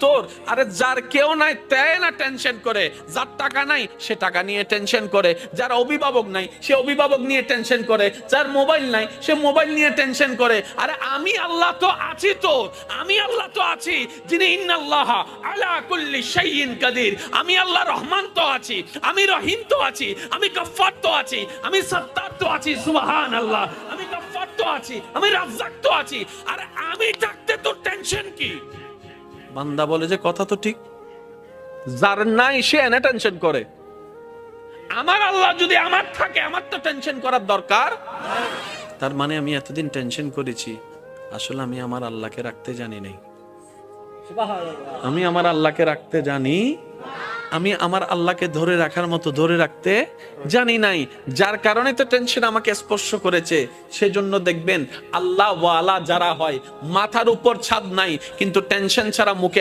তোর, আরে যার কেউ নাই তাই না টেনশন করে, যার টাকা নাই সে টাকা নিয়ে টেনশন করে, যার অভিভাবক নাই সে অভিভাবক নিয়ে টেনশন করে, যার মোবাইল নাই সে মোবাইল নিয়ে টেনশন করে। আরে আমি আল্লাহ তো আছি, তো আমি আল্লাহ তো আছি যিনি ইন্নাল্লাহ আলা কুল্লি শাইইন কাদির। আমি আল্লাহ রহমান তো আছি, আমি রহিম তো আছি, আমি গফফার তো আছি, আমি সত্তার তো আছি, সুবহানাল্লাহ, আমি গফফার তো আছি, আমি রাজ্জাক তো আছি। আরে আমি থাকতে তো টেনশন কি? বান্দা বলে যে কথা তো ঠিক, যার নাই সে এনে টেনশন করে। আমার আল্লাহ যদি আমার থাকে, আমার তো টেনশন করার দরকার। তার মানে আমি এতদিন টেনশন করেছি, আসলে আমি আমার আল্লাহকে রাখতে জানি নাই। আমি আমার আল্লাহকে রাখতে জানি, আমি আমার আল্লাহকে ধরে রাখার মতো ধরে রাখতে জানি নাই, যার কারণে তো টেনশন আমাকে স্পর্শ করেছে। সেজন্য দেখবেন আল্লাহ ওয়ালা যারা হয়, মাথার উপর ছাদ নাই কিন্তু টেনশন ছাড়া মুখে